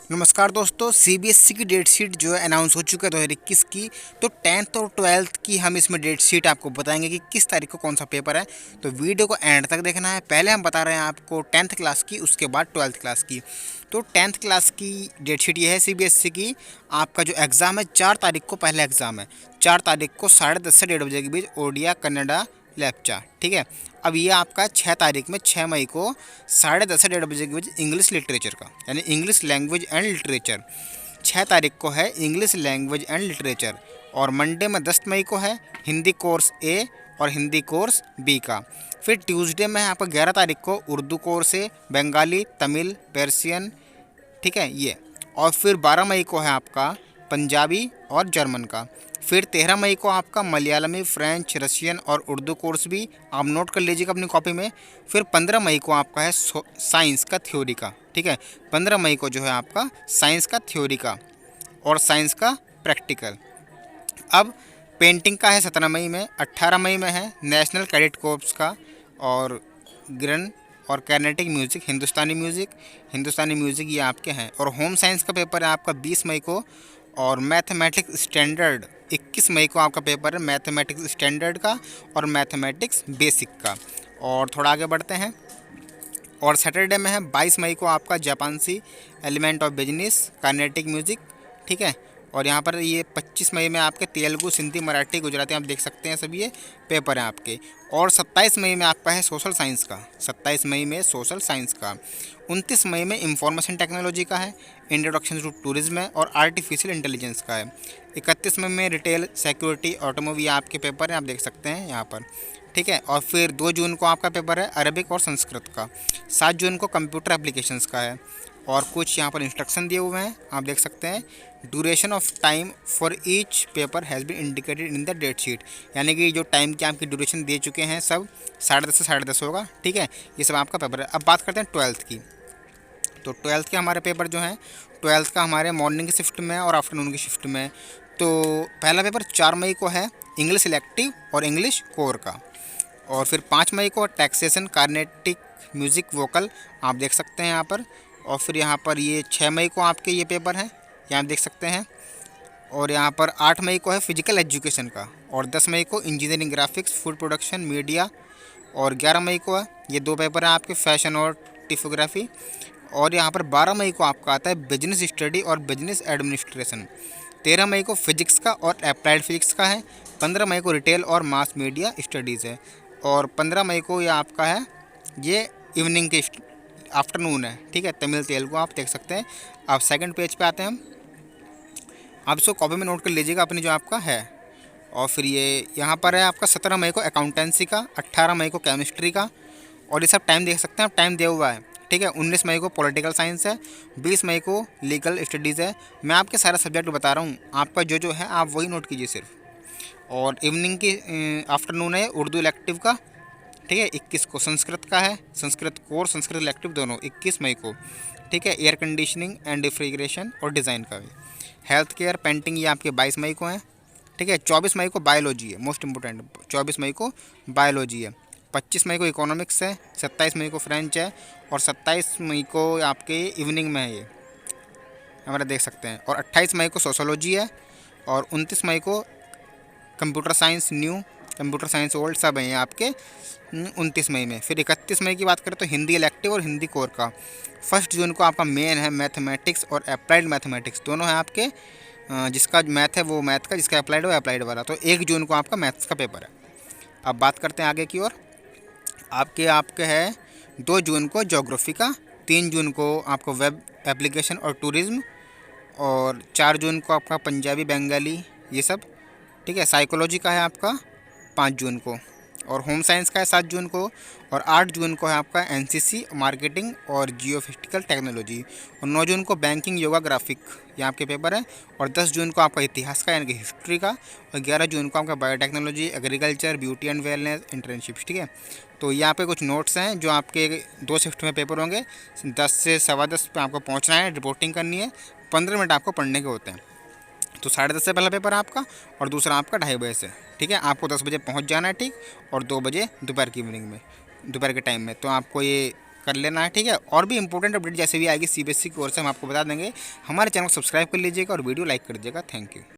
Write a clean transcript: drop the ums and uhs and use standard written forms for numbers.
नमस्कार दोस्तों, सीबीएसई की डेट शीट जो है अनाउंस हो चुका है 2021 की। तो 10th और 12th की हम इसमें डेट शीट आपको बताएंगे कि किस तारीख को कौन सा पेपर है। तो वीडियो को एंड तक देखना है। पहले हम बता रहे हैं आपको 10th क्लास की, उसके बाद 12th क्लास की। तो 10th क्लास की डेट शीट ये है सीबीएसई की। आपका जो एग्ज़ाम है 4 तारीख को पहला एग्ज़ाम है। 4 तारीख को 10:30 से 1:30 बजे के बीच ओडिया कन्नडा लेप्चा, ठीक है। अब ये आपका 6 तारीख में 6 मई को 10:30 से 1:30 बजे के बीच इंग्लिश लिटरेचर का, यानी इंग्लिश लैंग्वेज एंड लिटरेचर 6 तारीख को है इंग्लिश लैंग्वेज एंड लिटरेचर। और मंडे में 10 मई को है हिंदी कोर्स ए और हिंदी कोर्स बी का। फिर ट्यूसडे में है आपका 11 तारीख को उर्दू कोर्स ए, बंगाली, तमिल, पर्शियन, ठीक है ये। और फिर 12 मई को है आपका पंजाबी और जर्मन का। फिर 13 मई को आपका मलयालमी, फ्रेंच, रशियन और उर्दू कोर्स भी आप नोट कर लीजिएगा अपनी कॉपी में। फिर 15 मई को आपका है साइंस का थ्योरी का, ठीक है। 15 मई को जो है आपका साइंस का थ्योरी का और साइंस का प्रैक्टिकल। अब पेंटिंग का है 17 मई में। 18 मई में है नेशनल कैडेट कोर्प्स का और ग्रन और कैनेटिक म्यूज़िक, हिंदुस्तानी म्यूज़िक ये आपके हैं। और होम साइंस का पेपर है आपका 20 मई को। और मैथमेटिक्स स्टैंडर्ड 21 मई को आपका पेपर है, मैथमेटिक्स स्टैंडर्ड का और मैथमेटिक्स बेसिक का। और थोड़ा आगे बढ़ते हैं। और सैटरडे में है 22 मई को आपका जापानसी, element of business, kinetic music, ठीक है। और यहाँ पर ये 25 मई में आपके तेलुगु, सिंधी, मराठी, गुजराती आप देख सकते हैं सब ये पेपर हैं आपके। और 27 मई में आपका है सोशल साइंस का, 27 मई में सोशल साइंस का। 29 मई में इंफॉर्मेशन टेक्नोलॉजी का है, इंट्रोडक्शन टू टूरिज्म है और आर्टिफिशियल इंटेलिजेंस का है। 31 मई में रिटेल, सिक्योरिटी, ऑटोमोबाइल आपके पेपर हैं, आप देख सकते हैं यहाँ पर, ठीक है। और फिर 2 जून को आपका पेपर है अरबिक और संस्कृत का। 7 जून को कंप्यूटर एप्लीकेशंस का है। और कुछ यहाँ पर इंस्ट्रक्शन दिए हुए हैं, आप देख सकते हैं। Duration of time for each paper has been indicated in the date sheet, यानी कि जो टाइम की आपकी ड्यूरेशन दे चुके हैं सब 10:30 से 10:30 होगा, ठीक है। ये सब आपका पेपर है। अब बात करते हैं 12th की। तो 12th के हमारे पेपर जो हैं, 12th का हमारे मॉर्निंग की शिफ्ट में और आफ्टरनून की शिफ्ट में। तो पहला पेपर 4 मई को है इंग्लिश इलेक्टिव और इंग्लिश कोर का। और फिर 5 मई को टैक्सेशन, कार्नेटिक म्यूज़िक, वोकल, आप देख सकते हैं यहाँ पर। और फिर यहाँ पर ये 6 मई को आपके ये पेपर हैं, यहाँ आप देख सकते हैं। और यहाँ पर 8 मई को है फिजिकल एजुकेशन का। और 10 मई को engineering, graphics, food production, media. और 11 मई को है ये 2 पेपर हैं आपके, फैशन और टिपोग्राफी। और यहाँ पर 12 मई को आपका आता है बिजनेस स्टडी और बिजनेस एडमिनिस्ट्रेशन। 13 मई को फिजिक्स का और अप्लाइड फिजिक्स का है। 15 मई को रिटेल और मास मीडिया स्टडीज़ है। और 15 मई को ये आपका है ये इवनिंग के आफ्टरनून है, ठीक है। तमिल, तेलुगु आप देख सकते हैं। अब सेकंड पेज पे आते हैं हम। आप इसको कॉपी में नोट कर लीजिएगा अपनी जो आपका है। और फिर ये यहाँ पर है आपका 17 मई को अकाउंटेंसी का, 18 मई को केमिस्ट्री का। और ये सब टाइम देख सकते हैं, आप टाइम दिया हुआ है, ठीक है। 19 मई को पॉलिटिकल साइंस है। 20 मई को लीगल स्टडीज़ है। मैं आपके सारा सब्जेक्ट बता रहा हूँ, आपका जो जो है आप वही नोट कीजिए सिर्फ। और इवनिंग की आफ्टरनून है उर्दू इलेक्टिव का, ठीक है। 21 को संस्कृत का है, संस्कृत कोर, संस्कृत इलेक्टिव दोनों 21 मई को, ठीक है। एयर कंडीशनिंग एंड रेफ्रिजरेशन और डिज़ाइन का भी। हेल्थ केयर, पेंटिंग ये आपके 22 मई को है, ठीक है। 24 मई को बायोलॉजी है, मोस्ट इंपॉर्टेंट, 24 मई को बायोलॉजी है। 25 मई को इकोनॉमिक्स है। 27 मई को फ्रेंच है। और 27 मई को आपके इवनिंग में है ये, हमारा देख सकते हैं। और 28 मई को सोशोलॉजी है। और 29 मई को computer science new, computer science old, सब हैं आपके 29 मई में। फिर 31 मई की बात करें तो हिंदी इलेक्टिव और हिंदी कोर का। 1 जून को आपका मेन है मैथमेटिक्स और अप्लाइड मैथमेटिक्स, दोनों हैं आपके। जिसका मैथ है वो मैथ का, जिसका अप्लाइड है वो अप्लाइड वाला। तो 1 जून को आपका मैथ्स का पेपर है। अब बात करते हैं आगे की ओर। आपके आपके है 2 जून को ज्योग्राफी का। 3 जून को आपको वेब एप्लीकेशन और टूरिज़्म। और 4 जून को आपका पंजाबी, बंगाली ये सब, ठीक है। साइकोलॉजी का है आपका 5 जून को। और होम साइंस का है 7 जून को। और 8 जून को है आपका एनसीसी, मार्केटिंग और जियोफिजिकल टेक्नोलॉजी। और 9 जून को बैंकिंग, योगा, ग्राफिक ये आपके पेपर है। और 10 जून को आपका इतिहास का यानी कि हिस्ट्री का। और 11 जून को आपका biotechnology, agriculture, beauty and wellness, internships, ठीक है। तो यहाँ पे कुछ नोट्स हैं जो आपके 2 शिफ्ट में पेपर होंगे। 10 से 10:15 पे आपको पहुँचना है, रिपोर्टिंग करनी है। 15 मिनट आपको पढ़ने के होते हैं। तो 10:30 से पहला पेपर है आपका और दूसरा आपका 2:30 बजे से, ठीक है। आपको 10 बजे पहुंच जाना है, ठीक। और 2 बजे दोपहर की इवनिंग में, दोपहर के टाइम में। तो आपको ये कर लेना है, ठीक है। और भी इंपॉर्टेंट अपडेट जैसे भी आएगी सीबीएसई की ओर से हम आपको बता देंगे। हमारे चैनल को सब्सक्राइब कर लीजिएगा और वीडियो लाइक कर दीजिएगा। Thank you.